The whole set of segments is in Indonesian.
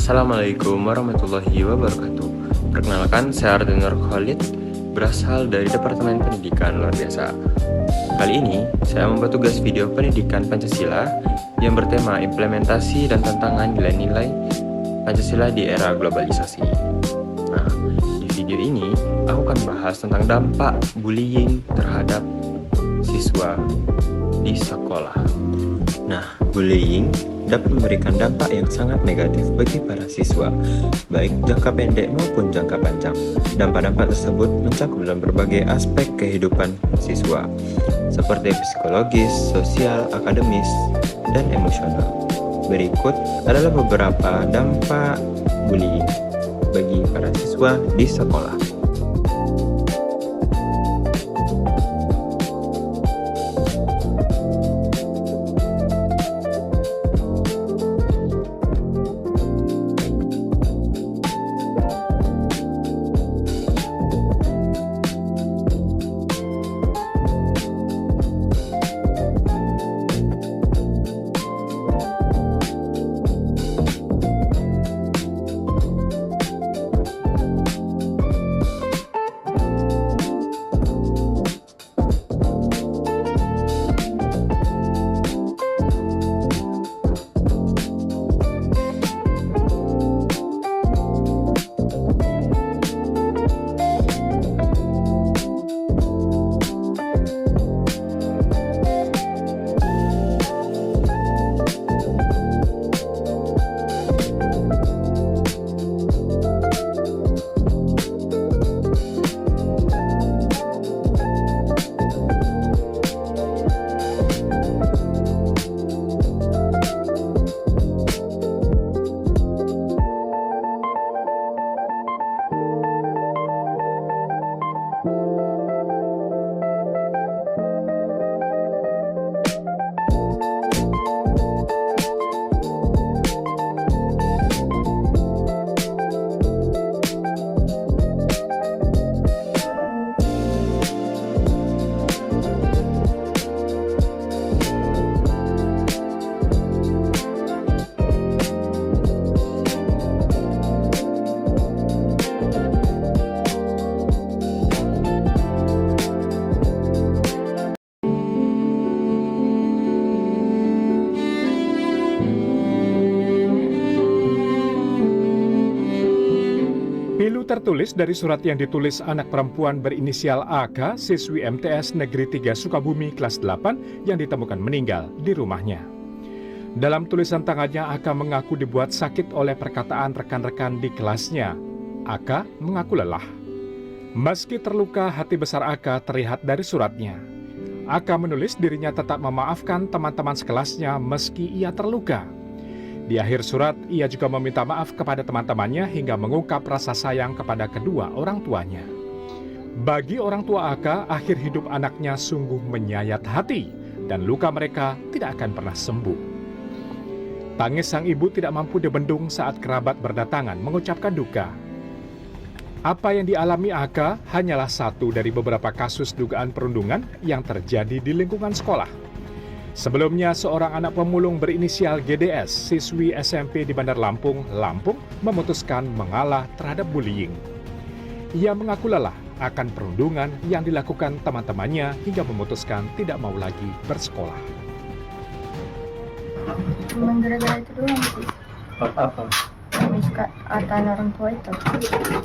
Assalamualaikum warahmatullahi wabarakatuh. Perkenalkan, saya Ardenur Khalid, berasal dari Departemen Pendidikan Luar Biasa. Kali ini, saya membuat tugas video pendidikan Pancasila yang bertema implementasi dan tantangan nilai-nilai Pancasila di era globalisasi. Nah, di video ini, aku akan bahas tentang dampak bullying terhadap siswa di sekolah. Nah, bullying dapat memberikan dampak yang sangat negatif bagi para siswa, baik jangka pendek maupun jangka panjang. Dampak-dampak tersebut mencakup dalam berbagai aspek kehidupan siswa, seperti psikologis, sosial, akademis, dan emosional. Berikut adalah beberapa dampak bullying bagi para siswa di sekolah. Pilu tertulis dari surat yang ditulis anak perempuan berinisial AK, siswi MTS Negeri 3 Sukabumi kelas 8 yang ditemukan meninggal di rumahnya. Dalam tulisan tangannya, AK mengaku dibuat sakit oleh perkataan rekan-rekan di kelasnya. AK mengaku lelah. Meski terluka, hati besar AK terlihat dari suratnya. AK menulis dirinya tetap memaafkan teman-teman sekelasnya meski ia terluka. Di akhir surat, ia juga meminta maaf kepada teman-temannya hingga mengungkap rasa sayang kepada kedua orang tuanya. Bagi orang tua AK, akhir hidup anaknya sungguh menyayat hati dan luka mereka tidak akan pernah sembuh. Tangis sang ibu tidak mampu dibendung saat kerabat berdatangan mengucapkan duka. Apa yang dialami AK hanyalah satu dari beberapa kasus dugaan perundungan yang terjadi di lingkungan sekolah. Sebelumnya, seorang anak pemulung berinisial GDS, siswi SMP di Bandar Lampung, memutuskan mengalah terhadap bullying. Ia mengaku lelah akan perundungan yang dilakukan teman-temannya hingga memutuskan tidak mau lagi bersekolah. Cuma gara-gara itu doang sih. Apa? Yang suka kata orang tua itu.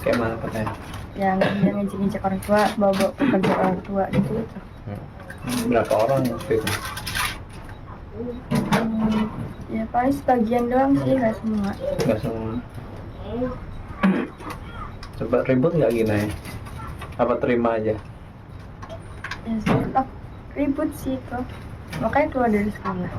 Kayak mana katanya? Yang dia ngejek-ngejek orang tua, bawa pekerjaan orang tua gitu. Berapa orang waktu itu? Ya paling sebagian doang sih, nggak semua. Gak semua. Coba ribut nggak gini? Apa terima aja? Ya sempat ribut sih itu. Makanya keluar dari sekolah.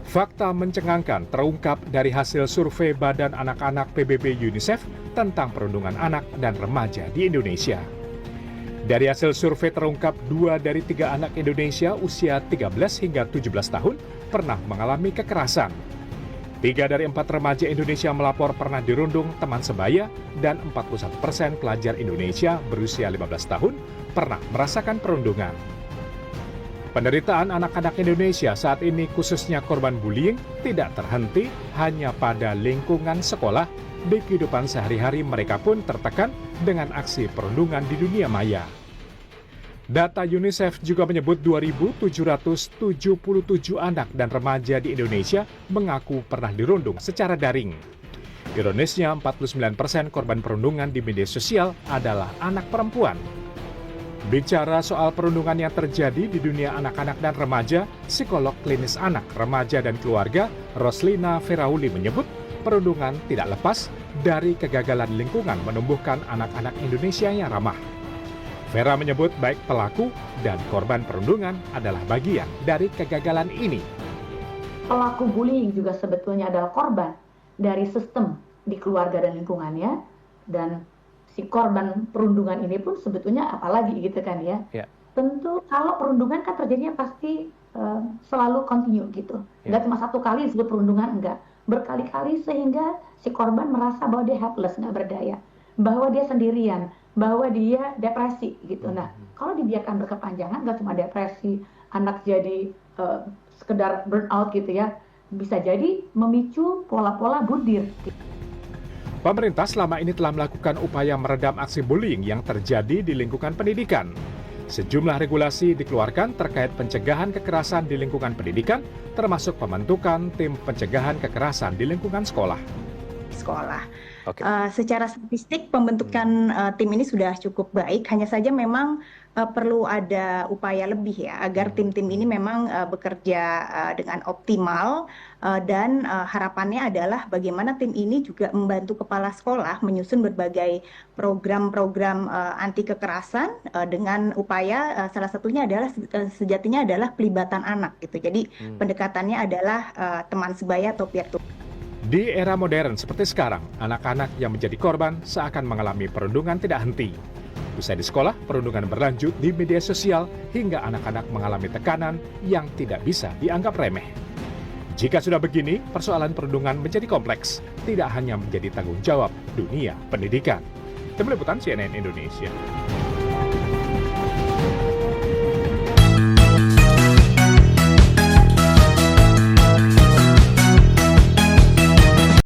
Fakta mencengangkan terungkap dari hasil survei Badan Anak-anak PBB UNICEF tentang perundungan anak dan remaja di Indonesia. Dari hasil survei terungkap 2 dari 3 anak Indonesia usia 13 hingga 17 tahun pernah mengalami kekerasan. 3 dari 4 remaja Indonesia melapor pernah dirundung teman sebaya dan 41% pelajar Indonesia berusia 15 tahun pernah merasakan perundungan. Penderitaan anak-anak Indonesia saat ini khususnya korban bullying tidak terhenti hanya pada lingkungan sekolah. Di kehidupan sehari-hari mereka pun tertekan dengan aksi perundungan di dunia maya. Data UNICEF juga menyebut 2.777 anak dan remaja di Indonesia mengaku pernah dirundung secara daring. Ironisnya, 49% korban perundungan di media sosial adalah anak perempuan. Bicara soal perundungan yang terjadi di dunia anak-anak dan remaja, psikolog klinis anak, remaja, dan keluarga Roslina Ferauli menyebut perundungan tidak lepas dari kegagalan lingkungan menumbuhkan anak-anak Indonesia yang ramah. Vera menyebut baik pelaku dan korban perundungan adalah bagian dari kegagalan ini. Pelaku bullying juga sebetulnya adalah korban dari sistem di keluarga dan lingkungannya, dan si korban perundungan ini pun sebetulnya apalagi gitu kan ya. Tentu kalau perundungan kan terjadinya pasti selalu continue gitu. Nggak cuma satu kali disebut perundungan, enggak. Berkali-kali sehingga si korban merasa bahwa dia helpless, nggak berdaya, bahwa dia sendirian, bahwa dia depresi gitu. Nah, kalau dibiarkan berkepanjangan, nggak cuma depresi, anak jadi sekedar burnout gitu ya, bisa jadi memicu pola-pola budir. Pemerintah selama ini telah melakukan upaya meredam aksi bullying yang terjadi di lingkungan pendidikan. Sejumlah regulasi dikeluarkan terkait pencegahan kekerasan di lingkungan pendidikan, termasuk pembentukan tim pencegahan kekerasan di lingkungan sekolah. Secara statistik pembentukan tim ini sudah cukup baik, hanya saja memang perlu ada upaya lebih ya agar tim-tim ini memang bekerja dengan optimal, dan harapannya adalah bagaimana tim ini juga membantu kepala sekolah menyusun berbagai program-program anti kekerasan dengan upaya salah satunya adalah sejatinya adalah pelibatan anak gitu. Jadi pendekatannya adalah teman sebaya atau peer to peer. Di era modern seperti sekarang, anak-anak yang menjadi korban seakan mengalami perundungan tidak henti. Usai di sekolah, perundungan berlanjut di media sosial hingga anak-anak mengalami tekanan yang tidak bisa dianggap remeh. Jika sudah begini, persoalan perundungan menjadi kompleks, tidak hanya menjadi tanggung jawab dunia pendidikan. Tim Liputan CNN Indonesia.